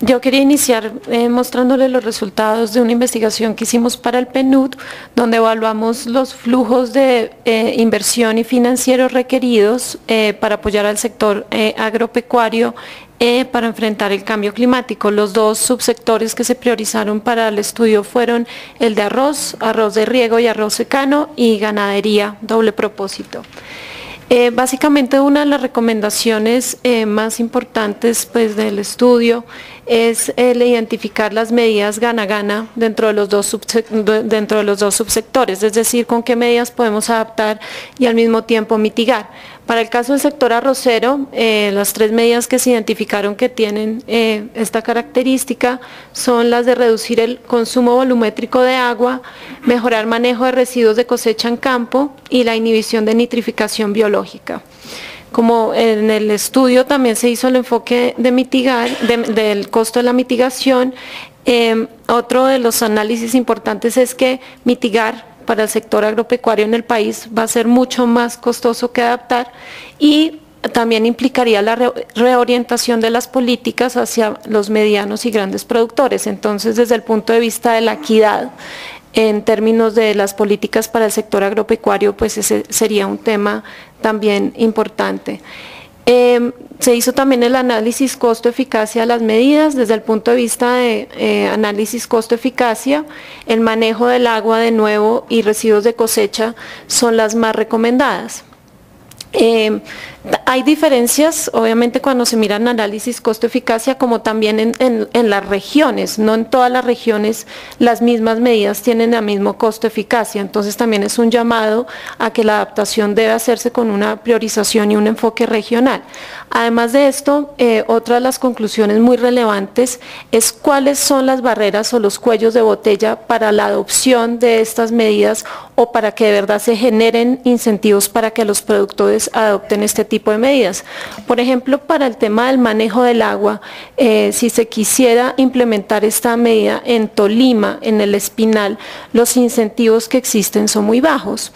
Yo quería iniciar mostrándole los resultados de una investigación que hicimos para el PNUD, donde evaluamos los flujos de inversión y financieros requeridos para apoyar al sector agropecuario para enfrentar el cambio climático. Los dos subsectores que se priorizaron para el estudio fueron el de arroz, arroz de riego y arroz secano, y ganadería, doble propósito. Básicamente una de las recomendaciones más importantes pues, del estudio es el identificar las medidas gana-gana dentro de los dos subsectores, es decir, con qué medidas podemos adaptar y al mismo tiempo mitigar. Para el caso del sector arrocero, las tres medidas que se identificaron que tienen esta característica son las de reducir el consumo volumétrico de agua, mejorar manejo de residuos de cosecha en campo y la inhibición de nitrificación biológica. Como en el estudio también se hizo el enfoque de mitigar, del costo de la mitigación, otro de los análisis importantes es que mitigar para el sector agropecuario en el país va a ser mucho más costoso que adaptar, y también implicaría la reorientación de las políticas hacia los medianos y grandes productores. Entonces, desde el punto de vista de la equidad, en términos de las políticas para el sector agropecuario, pues ese sería un tema también importante. Se hizo también el análisis costo-eficacia de las medidas. Desde el punto de vista de análisis costo-eficacia, el manejo del agua de nuevo y residuos de cosecha son las más recomendadas. Hay diferencias, obviamente, cuando se mira el análisis costo-eficacia, como también en las regiones. No en todas las regiones las mismas medidas tienen el mismo costo-eficacia. Entonces también es un llamado a que la adaptación debe hacerse con una priorización y un enfoque regional. Además de esto, otra de las conclusiones muy relevantes es cuáles son las barreras o los cuellos de botella para la adopción de estas medidas, o para que de verdad se generen incentivos para que los productores adopten este tipo de medidas. Por ejemplo, para el tema del manejo del agua, si se quisiera implementar esta medida en Tolima, en el Espinal, los incentivos que existen son muy bajos.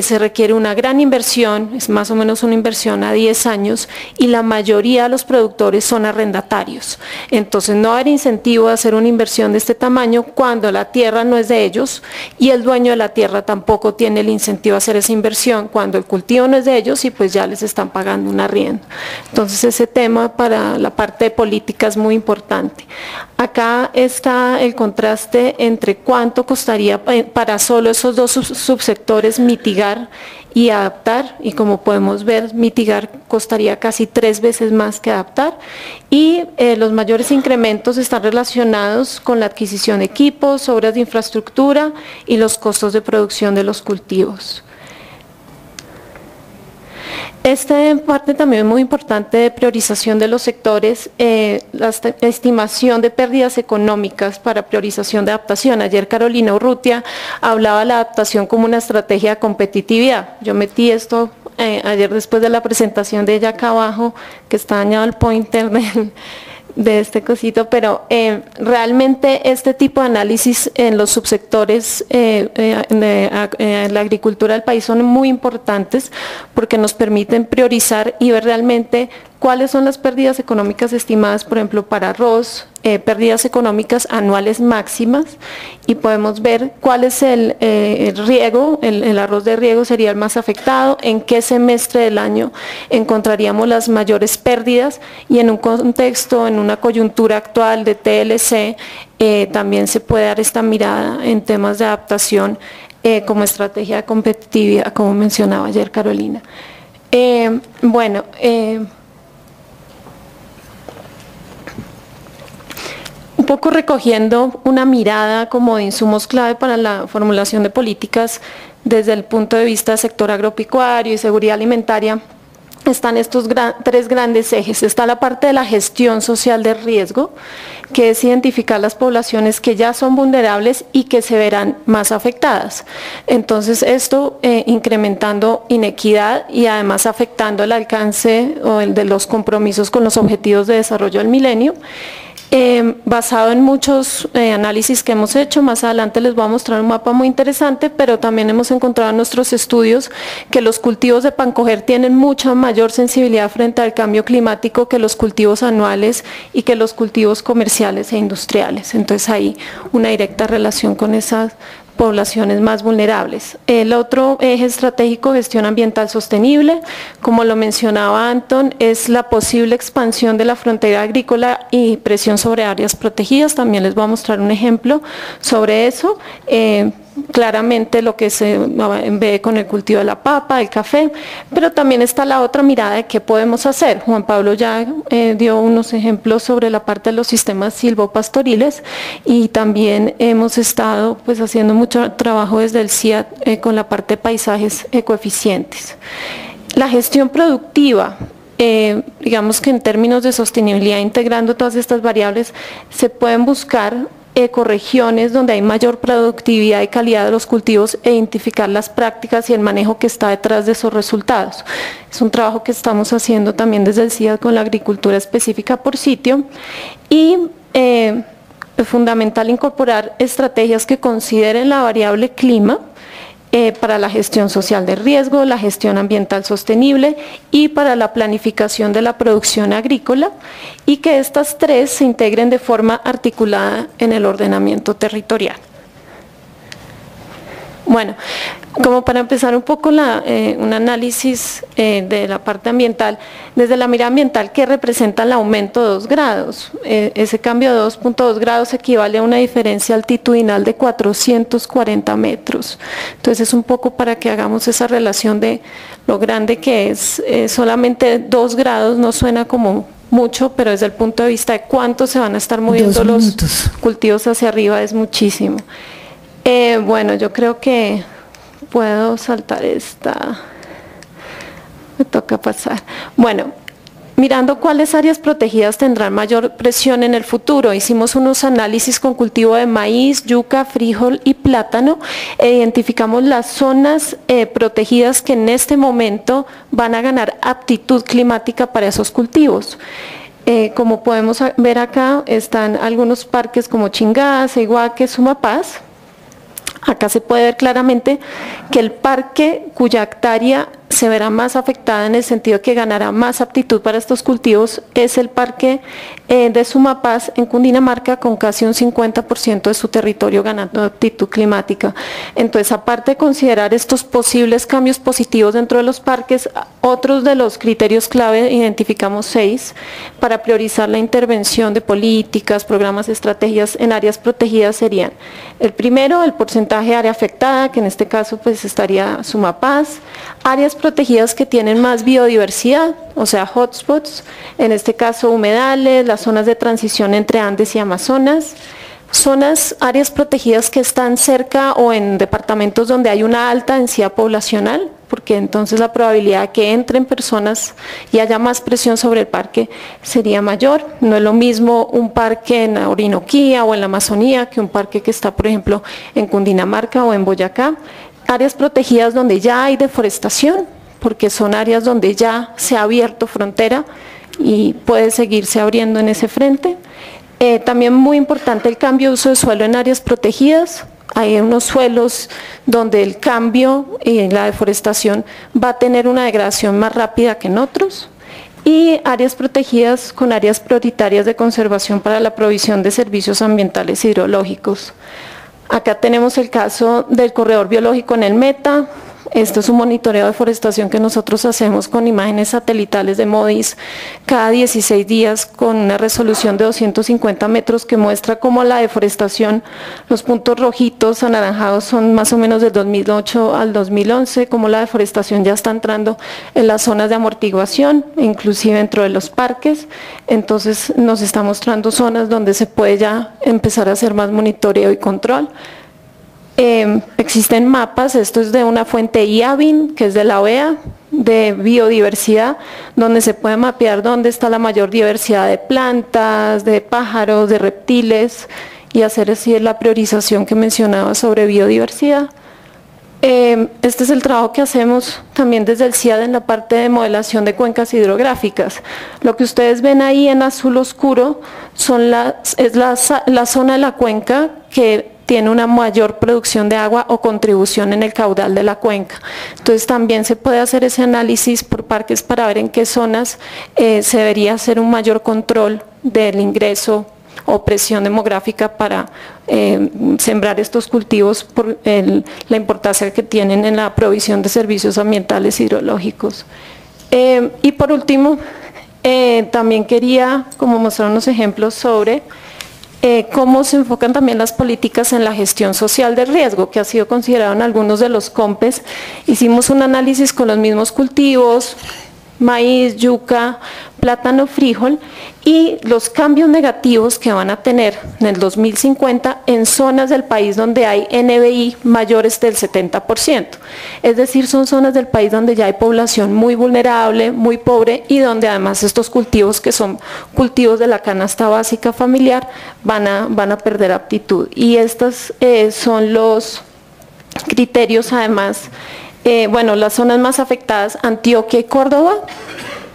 Se requiere una gran inversión, es más o menos una inversión a 10 años, y la mayoría de los productores son arrendatarios. Entonces no hay incentivo de hacer una inversión de este tamaño cuando la tierra no es de ellos y el dueño de la tierra tampoco tiene el incentivo a hacer esa inversión cuando el cultivo no es de ellos y pues ya les están pagando un arriendo. Entonces ese tema para la parte de política es muy importante. Acá está el contraste entre cuánto costaría para solo esos dos subsectores mitigar y adaptar, y como podemos ver, mitigar costaría casi 3 veces más que adaptar, y los mayores incrementos están relacionados con la adquisición de equipos, obras de infraestructura y los costos de producción de los cultivos. Esta parte también es muy importante de priorización de los sectores, la estimación de pérdidas económicas para priorización de adaptación. Ayer Carolina Urrutia hablaba de la adaptación como una estrategia de competitividad. Yo metí esto ayer después de la presentación de ella acá abajo, que está dañado el pointer de este cosito, pero realmente este tipo de análisis en los subsectores de la agricultura del país son muy importantes porque nos permiten priorizar y ver realmente cuáles son las pérdidas económicas estimadas, por ejemplo, para arroz, pérdidas económicas anuales máximas, y podemos ver cuál es el riego, el arroz de riego sería el más afectado, en qué semestre del año encontraríamos las mayores pérdidas, y en un contexto, en una coyuntura actual de TLC, también se puede dar esta mirada en temas de adaptación como estrategia de competitividad, como mencionaba ayer Carolina. Un poco recogiendo una mirada como de insumos clave para la formulación de políticas desde el punto de vista del sector agropecuario y seguridad alimentaria, están estos tres grandes ejes. Está la parte de la gestión social de riesgo, que es identificar las poblaciones que ya son vulnerables y que se verán más afectadas. Entonces esto incrementando inequidad y además afectando el alcance o el de los compromisos con los objetivos de desarrollo del milenio. Basado en muchos análisis que hemos hecho. Más adelante les voy a mostrar un mapa muy interesante, pero también hemos encontrado en nuestros estudios que los cultivos de pancoger tienen mucha mayor sensibilidad frente al cambio climático que los cultivos anuales y que los cultivos comerciales e industriales. Entonces hay una directa relación con esas poblaciones más vulnerables. El otro eje estratégico, gestión ambiental sostenible, como lo mencionaba Anton, es la posible expansión de la frontera agrícola y presión sobre áreas protegidas. También les voy a mostrar un ejemplo sobre eso. Claramente lo que se ve con el cultivo de la papa, el café, pero también está la otra mirada de qué podemos hacer. Juan Pablo ya dio unos ejemplos sobre la parte de los sistemas silvopastoriles y también hemos estado pues haciendo mucho trabajo desde el CIAT con la parte de paisajes ecoeficientes. La gestión productiva. Digamos que en términos de sostenibilidad, integrando todas estas variables, se pueden buscar ecorregiones donde hay mayor productividad y calidad de los cultivos e identificar las prácticas y el manejo que está detrás de esos resultados. Es un trabajo que estamos haciendo también desde el CIAD con la agricultura específica por sitio y es fundamental incorporar estrategias que consideren la variable clima para la gestión social de riesgo, la gestión ambiental sostenible y para la planificación de la producción agrícola, y que estas tres se integren de forma articulada en el ordenamiento territorial. Bueno, como para empezar un poco un análisis de la parte ambiental, desde la mirada ambiental, ¿qué representa el aumento de 2 grados? Ese cambio de 2.2 grados equivale a una diferencia altitudinal de 440 metros. Entonces es un poco para que hagamos esa relación de lo grande que es. Solamente 2 grados no suena como mucho, pero desde el punto de vista de cuánto se van a estar moviendo los cultivos hacia arriba es muchísimo. Bueno, yo creo que puedo saltar esta, me toca pasar. Bueno, mirando cuáles áreas protegidas tendrán mayor presión en el futuro, hicimos unos análisis con cultivo de maíz, yuca, frijol y plátano, e identificamos las zonas protegidas que en este momento van a ganar aptitud climática para esos cultivos. Como podemos ver acá, están algunos parques como Chingá, Iguaque, Sumapaz. Acá se puede ver claramente que el parque cuya hectárea se verá más afectada en el sentido que ganará más aptitud para estos cultivos es el parque de Sumapaz en Cundinamarca, con casi un 50% de su territorio ganando aptitud climática. Entonces, aparte de considerar estos posibles cambios positivos dentro de los parques, otros de los criterios clave, identificamos 6, para priorizar la intervención de políticas, programas, estrategias en áreas protegidas serían: el primero, el porcentaje de área afectada, que en este caso pues estaría Sumapaz; áreas protegidas que tienen más biodiversidad, o sea, hotspots, en este caso humedales, las zonas de transición entre Andes y Amazonas; áreas protegidas que están cerca o en departamentos donde hay una alta densidad poblacional, porque entonces la probabilidad de que entren personas y haya más presión sobre el parque sería mayor. No es lo mismo un parque en la Orinoquía o en la Amazonía que un parque que está, por ejemplo, en Cundinamarca o en Boyacá. Áreas protegidas donde ya hay deforestación, porque son áreas donde ya se ha abierto frontera y puede seguirse abriendo en ese frente. También muy importante el cambio de uso de suelo en áreas protegidas. Hay unos suelos donde el cambio y la deforestación va a tener una degradación más rápida que en otros. Y áreas protegidas con áreas prioritarias de conservación para la provisión de servicios ambientales hidrológicos. Acá tenemos el caso del corredor biológico en el Meta. Esto es un monitoreo de deforestación que nosotros hacemos con imágenes satelitales de MODIS cada 16 días con una resolución de 250 metros que muestra cómo la deforestación, los puntos rojitos anaranjados son más o menos del 2008 al 2011, cómo la deforestación ya está entrando en las zonas de amortiguación, inclusive dentro de los parques. Entonces nos está mostrando zonas donde se puede ya empezar a hacer más monitoreo y control. Existen mapas, esto es de una fuente IABIN, que es de la OEA, de biodiversidad, donde se puede mapear dónde está la mayor diversidad de plantas, de pájaros, de reptiles, y hacer así la priorización que mencionaba sobre biodiversidad. Este es el trabajo que hacemos también desde el CIAD en la parte de modelación de cuencas hidrográficas. Lo que ustedes ven ahí en azul oscuro es la zona de la cuenca que tiene una mayor producción de agua o contribución en el caudal de la cuenca. Entonces también se puede hacer ese análisis por parques para ver en qué zonas se debería hacer un mayor control del ingreso o presión demográfica para sembrar estos cultivos por la importancia que tienen en la provisión de servicios ambientales hidrológicos. Y por último, también quería como mostrar unos ejemplos sobre cómo se enfocan también las políticas en la gestión social de riesgo, que ha sido considerado en algunos de los COMPES. Hicimos un análisis con los mismos cultivos, maíz, yuca, plátano, frijol, y los cambios negativos que van a tener en el 2050 en zonas del país donde hay NBI mayores del 70%. Es decir, son zonas del país donde ya hay población muy vulnerable, muy pobre, y donde además estos cultivos, que son cultivos de la canasta básica familiar, van a perder aptitud. Y estos son los criterios además. Bueno, las zonas más afectadas, Antioquia y Córdoba,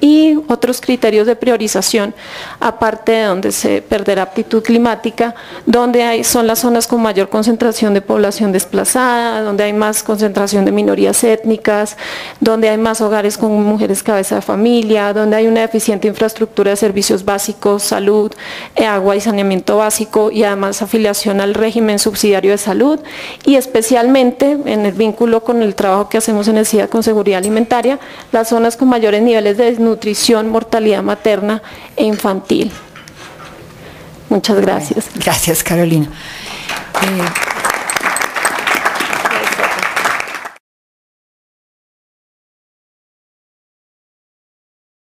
y otros criterios de priorización, aparte de donde se perderá aptitud climática, donde son las zonas con mayor concentración de población desplazada, donde hay más concentración de minorías étnicas, donde hay más hogares con mujeres cabeza de familia, donde hay una deficiente infraestructura de servicios básicos, salud, agua y saneamiento básico, y además afiliación al régimen subsidiario de salud, y especialmente en el vínculo con el trabajo que hacemos en el CIDA con seguridad alimentaria, las zonas con mayores niveles de desnutrición, mortalidad materna e infantil. Muchas gracias. Gracias, Carolina.